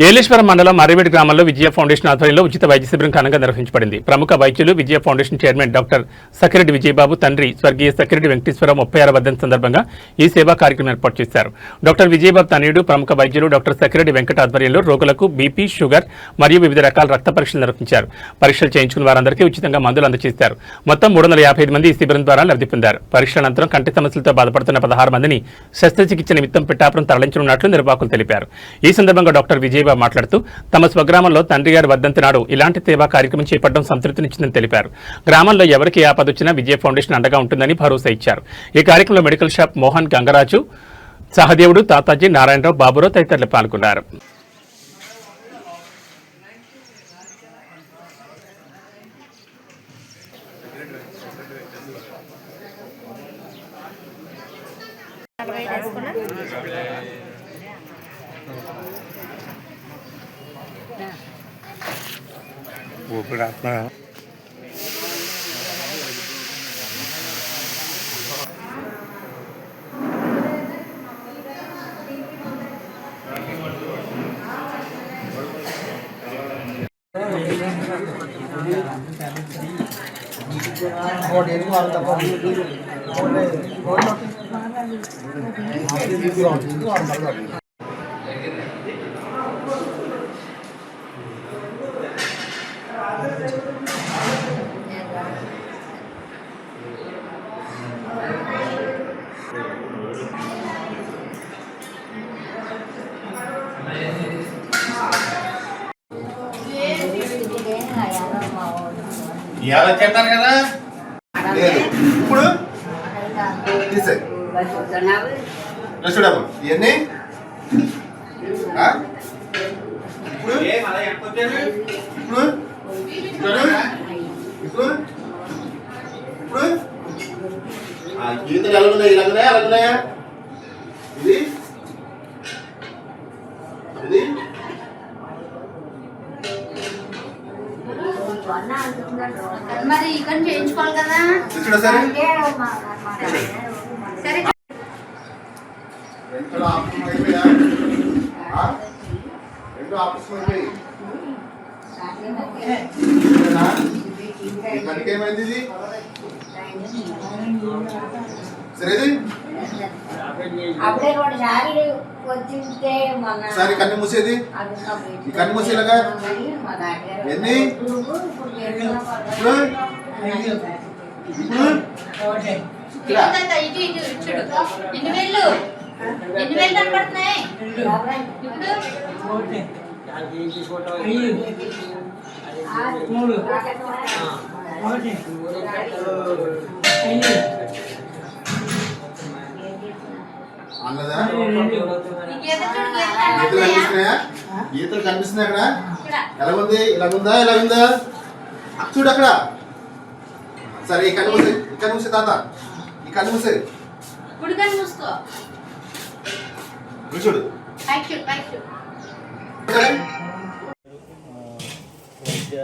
ఏలేశ్వరం మండలం మర్రివేడ్ గ్రామంలో విజయ ఫౌండేషన్ ఆధ్వర్యంలో ఉచిత వైద్య శిబిరం ఘనంగా నిర్వహించబడింది. ప్రముఖ వైద్యులు విజయ foundation chairman doctor Sakhireddy Vijaya Babu తండ్రి స్వర్గీయ సఖిరెడ్డి వెంకటేశ్వరరావు 36వ వర్ధంతి సందర్భంగా ఈ సేవా కార్యక్రమం ఏర్పాటు చేశారు. డాక్టర్ విజయబాబు తనయుడు ప్రముఖ వైద్యులు డాక్టర్ సఖిరెడ్డి వెంకట ఆధ్వర్యంలో రోగులకు బీపీ, షుగర్ మరియు వివిధ రకాల రక్త పరీక్షలు నిర్వహించారు. పరీక్షలు చేయించుకున్న వారందరికీ ఉచితంగా మందులు అందజేశారు. మొత్తం 355 మంది ఈ శిబిరం ద్వారా లబ్ధి పొందారు. పరీక్షల అనంతరం కంటి సమస్యలతో బాధపడుతున్న 16 మందిని శస్త్రచికిత్స నిమిత్తం పిఠాపురం తరలించనున్నట్లు నిర్వాహకులు తెలిపారు. ఈ సందర్భంగా డాక్టర్ విజయబాబు మాట్లాడుతూ తమ స్వగ్రామంలో తండ్రి గారి వర్ధంతి నాడు ఇలాంటి సేవా కార్యక్రమం చేపట్టడం సంతృప్తినిచ్చిందని తెలిపారు. గ్రామంలో ఎవరికి ఆపదొచ్చినా విజయ ఫౌండేషన్ అండగా ఉంటుందని భరోసా ఇచ్చారు. ఈ కార్యక్రమంలో మెడికల్ షాప్ మోహన్, గంగరాజు, సహదేవుడు, తాతాజీ, నారాయణరావు, బాబురావు తదితరులు పాల్గొన్నారు. ఊపిరాత్మ ఎలా చేస్తాను కదా ఇప్పుడు చూడము ఇవన్నీ ఇప్పుడు ఇప్పుడు ఇప్పుడు గీతలు ఎలాగున్నాయి ఇలాగున్నాయా అలాగున్నాయా ఇది ఇది మరి ఇక్కడ చేయించుకోవాలి కదా. సరే ఏమైంది ఇది సరేది సరే కన్ను మూసేది ఈ కన్ను మూసేలాగా ఎన్ని గీతలు కనిపిస్తున్నాయి అక్కడ ఎలాగుంది ఇలాగుందా ఇలాగుందా చూడు అక్కడ సరే ఈ కన్ను మూసే ఈ కన్ను మూసే తాత ఈ కన్ను మూసే చూడు వైద్య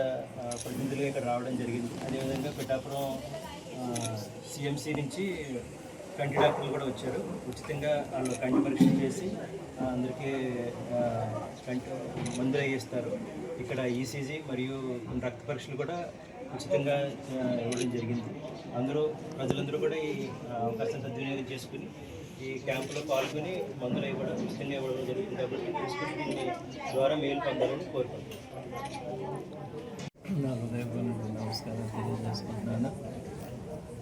ప్రతినిధులుగా ఇక్కడ రావడం జరిగింది. అదేవిధంగా పిఠాపురం సిఎంసి నుంచి కంటి డాక్టర్లు కూడా వచ్చారు. ఉచితంగా వాళ్ళు కంటి పరీక్షలు చేసి అందరికీ కంటి మందులు వేయిస్తారు. ఇక్కడ ఈసీజీ మరియు రక్త పరీక్షలు కూడా ఉచితంగా ఇవ్వడం జరిగింది. ప్రజలందరూ కూడా ఈ అవకాశం సద్వినియోగం చేసుకుని ఈ క్యాంపులో పాల్గొని మందులు ఇవ్వడం ఉచితంగా ఇవ్వడం జరుగుతుంది. కాబట్టి తీసుకుని దీని ద్వారా మేలు పొందాలని కోరుకుంటున్నాను. నా హృదయపూర్వక నమస్కారం తెలియజేసుకుంటున్నాను.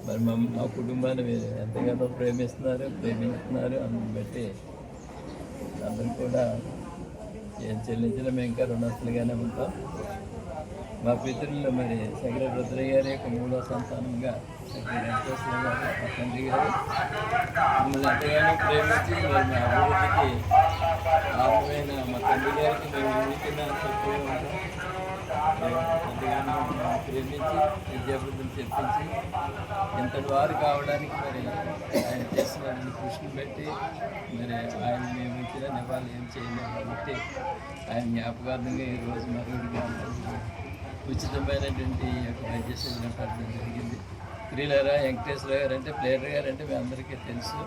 మరి మా కుటుంబాన్ని మీరు ఎంతగానో ప్రేమిస్తున్నారు అందుని బట్టి అందరూ కూడా ఏం చెల్లించినా మేము ఇంకా రుణస్తులుగానే ఉంటాం. మా పితరులు మరి సఖిరెడ్డి రుద్రయ్య గారి యొక్క 3వ సంతానంగా వెంకటేశ్వర గారు మా తండ్రి గారు మమ్మల్ని ఎంతగానో ప్రేమించి మరి మా అభివృద్ధికి కారణమైన మా తండ్రి గారికి మేము ఊరికిన చెప్తూ ఉంటాం. ఎంతగానో ప్రేమించి విద్యాబుద్ధులు చెప్పించి ఇంతటి వారు కావడానికి మరి ఆయన చేసిన కృషిని బట్టి మరి ఆయన మేము ఇచ్చిన నివాళులు ఏం చేయలేము. కాబట్టి ఆయన జ్ఞాపకార్థంగా ఈరోజు మరుగుడిగా ఉచితమైనటువంటి ఈ యొక్క వైద్య శిబిరం పెట్టడం జరిగింది. శ్రీలరా వెంకటేశ్వర గారు అంటే ప్లేయర్ గారు అంటే మీ అందరికీ తెలుసు.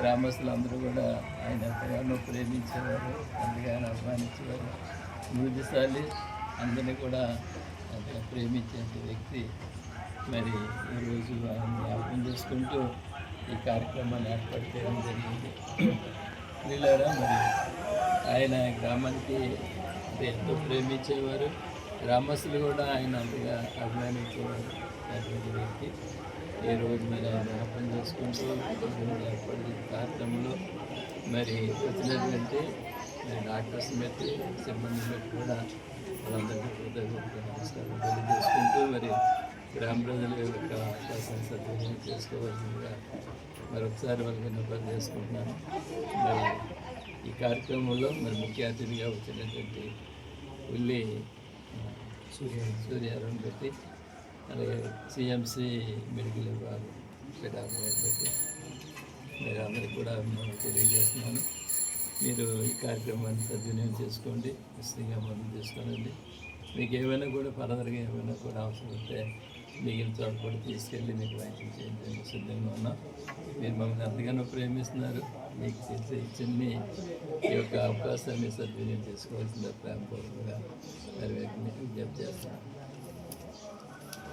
గ్రామస్తులందరూ కూడా ఆయన ఎంతగానో ప్రేమించేవారు, ఎంతగానో అభిమానించేవారు. మూడుసార్లు అందరినీ కూడా అంతగా ప్రేమించే వ్యక్తి. మరి ఈరోజు ఆయన జ్ఞాపకం చేసుకుంటూ ఈ కార్యక్రమాన్ని ఏర్పాటు చేయడం జరిగింది. వీళ్ళారా మరి ఆయన గ్రామానికి ఎంతో ప్రేమించేవారు, గ్రామస్తులు కూడా ఆయన అంతగా అభిమానించేవారు అటువంటి వ్యక్తి. ఈ రోజు మరి ఆయన జ్ఞాపకం చేసుకుంటూ ఏర్పాటు చేసిన కార్యక్రమంలో మరి వచ్చినటువంటి డాక్టర్స్ బట్టి సిబ్బంది బట్టి కూడా వాళ్ళందరికీ కృతజ్ఞతలు నమస్కారం తెలియజేసుకుంటూ మరి గ్రామ ప్రజల యొక్క అవకాశం సద్వినియోగం చేసుకోవాల్సిందిగా మరొకసారి వాళ్ళకి విన్నపాలు చేసుకుంటున్నాను. మరి ఈ కార్యక్రమంలో మరి ముఖ్య అతిథిగా వచ్చినటువంటి ఉల్లి సూర్యారావు పెట్టి, అలాగే సిఎంసి మెడికల్ విభాగం పిఠాపురం పెట్టి మీరు అందరికీ కూడా తెలియజేస్తున్నాను. మీరు ఈ కార్యక్రమాన్ని సద్వినియోగం చేసుకోండి, ఖచ్చితంగా మందులు తీసుకోనండి. మీకు ఏమైనా కూడా ఫర్దర్గా ఏమైనా కూడా అవసరం ఉంటే మిగిలిన చోట కూడా తీసుకెళ్ళి మీకు వైద్యం చేయించడానికి సిద్ధంగా ఉన్నాం. మీరు మమ్మల్ని ఎంతగానో ప్రేమిస్తున్నారు. మీకు చేసే చిన్న ఈ యొక్క అవకాశాన్ని సద్వినియోగం చేసుకోవాల్సిందిగా ప్రేమపూర్వకంగా మరి విజ్ఞప్తి చేస్తున్నాను.